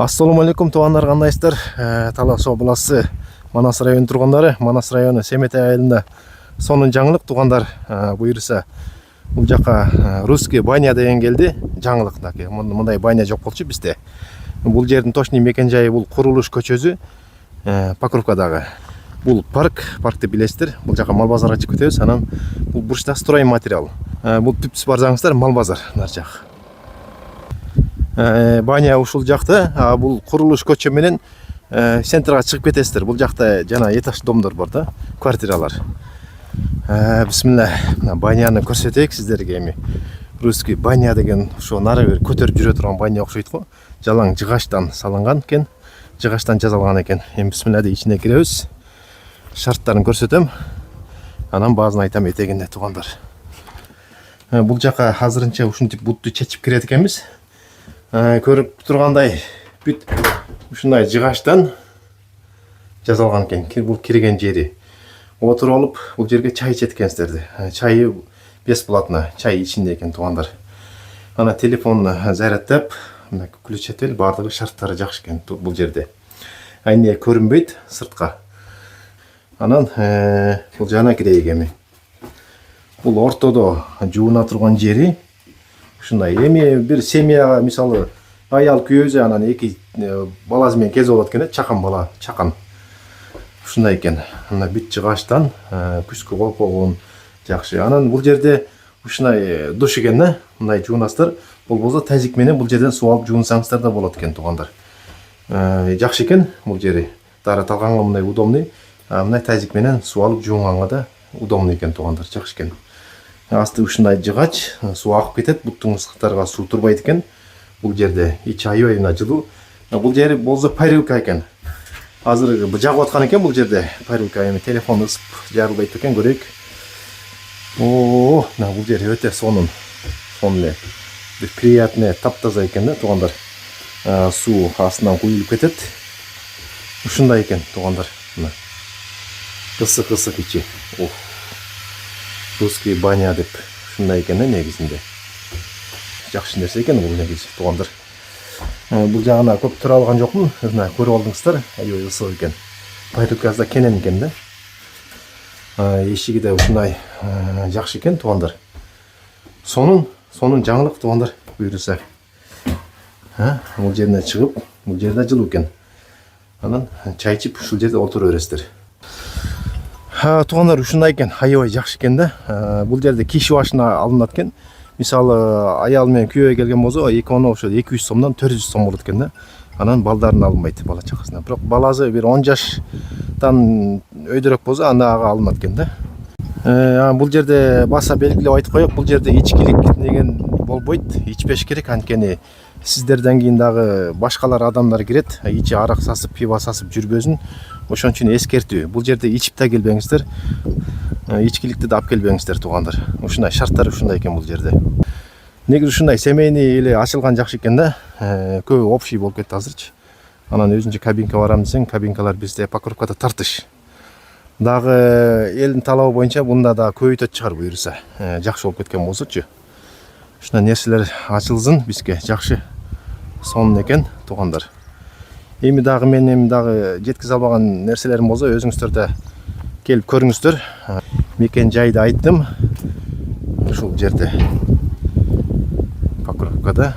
Ассаламу алейкум, туугандар, кандайсыздар? Талас областы Манас району тургундары, Манас району Семетей айылында сонун жаңылык туугандар. Буюрса бул жака русский баня деген келди. Жаңылыктаки мындай баня жок болчу бизде. Бул жердин точный мекен жайы бул Курулуш көчөсү, Покровкадагы. Бул паркты билесиздер. Бул жака мал базарга чыгып кетебиз. Анан бул бурчта строй материал. Бул түпсүз барсаңыздар мал базар нар жак. Баня ушул жакта, бул Курулуш көчө менен центрга чыгып кетесиздер. Бул жакта жана этаж домдор бар да, квартиралар. Бисмилла, баняны көрсөтөйүк сиздерге. Эми русский баня деген ошо нары бир көтөрүп жүрө турган баня окшойт го. Жалаң жыгачтан салынган экен, жыгачтан жасалган экен. Эми бисмилла деп ичине киребиз. Шарттарын көрсөтөм. Анан баазын айтам этегинде туугандар. Бул жака азырынча ушинтип бутту чечип кирет экенбиз. Көрүп тургандай бүт ушундай жыгачтан жасалган экен. Бул кирген жери. Отуруп алып, бул жерге чай ичет экенсиздер. Чайы бесплатно, чай ичинде экен туугандар. Ана телефонду зарядтап, мына включатель бардыгы шарттары жакшы экен бул жерде. Айне көрүнбөйт сыртка. Анан бул жана кирейик эми. Бул ортодо жууна турган жери. Ушундай эми бир семьяга мисалы аял күйөөзү анан эки баласы менен кезип алат экен, чакан бала, чакан. Ушундай экен. Мына бүт жыгачтан күзгү коюп койгон жакшы. Анан бул жерде ушундай душ экен да, мындай жуунасыздар. Болбосо тазик менен бул жерден суу алып жуунсаңыздар да болот экен туугандар. Жакшы экен бул жери. Дары талганга мындай удобный. Мындай тазик менен суу алып жуунганга да удобный экен туугандар, жакшы экен. Асты ушундай жыгач, суу агып кетет, буттун ысыктарга суу турбайт экен. Бул жерде ичи аябай мына жылуу. Бул жери болсо парилка экен. Азыр жагып аткан экен бул жерде парилка. Эми телефон ысып жарылбайт экен, көрөйүк. Мына бул жер өтө сонун. Сонун бир приятный, таптаза экен да туугандар. Суу астынан куюлуп кетет. Ушундай экен туугандар. Мына ысык ичи. Русский баня деп ушундай экен да негизинде. Жакшы нерсе экен бул негизи туугандар. Бул жагына көп тура алган жокмун. Мына көрүп алдыңыздар, аябай ысык экен. Парилкасы да кенен экен да. Эшиги да ушундай жакшы экен туугандар. Сонун жаңылык туугандар буйрса. Бул жерине чыгып, бул жерде жылуу экен. Анан чай ичип ушул жерде отура бересиздер. Туугандар ушундай экен, аябай жакшы экен да. Бул жерде киши башына алынат экен. Мисалы аял менен күйөө келген болсо, экөөнө ошо 200 сомдон 400 сом болот экен да. Анан балдарын алынбайт, бала чакасына. Бирок баласы бир 10 жаштан өйдөрөөк болсо андага алынат экен да. Бул жерде баса белгилеп айтып коёк, бул жерде ичкилик деген болбойт, ичпеш керек, анткени сиздерден кийин дагы башкалар адамдар кирет, ичи арак сасып, пиво сасып жүрбөсүн. Ошон үчүн эскертүү. Бул жерде ичип да келбеңиздер. Ичкиликти да алып келбеңиздер туугандар. Ушундай шарттар ушундай экен бул жерде. Негизи ушундай семейный эле ачылган жакшы экен да. Көбү общий болуп кетти азырчы. Анан өзүнчө кабинка барам десең, кабинкалар бизде Покровкада тартыш. Дагы элдин талабы боюнча бунда да көбөйтөт чыгар буйрса. Жакшы болуп кеткен болсочу. Ушундай нерселер ачылсын бизге, жакшы. Сонун экен туугандар. Эми дагы жеткизе албаган нерселерим болсо, өзүңүздөр да келип көрүңүздөр. Мекен жайды айттым. Ушул жерде Покровкада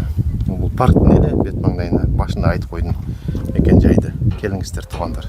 бул парктын эле бет маңдайына башында айтып койдум мекен жайды. Келиңиздер туугандар.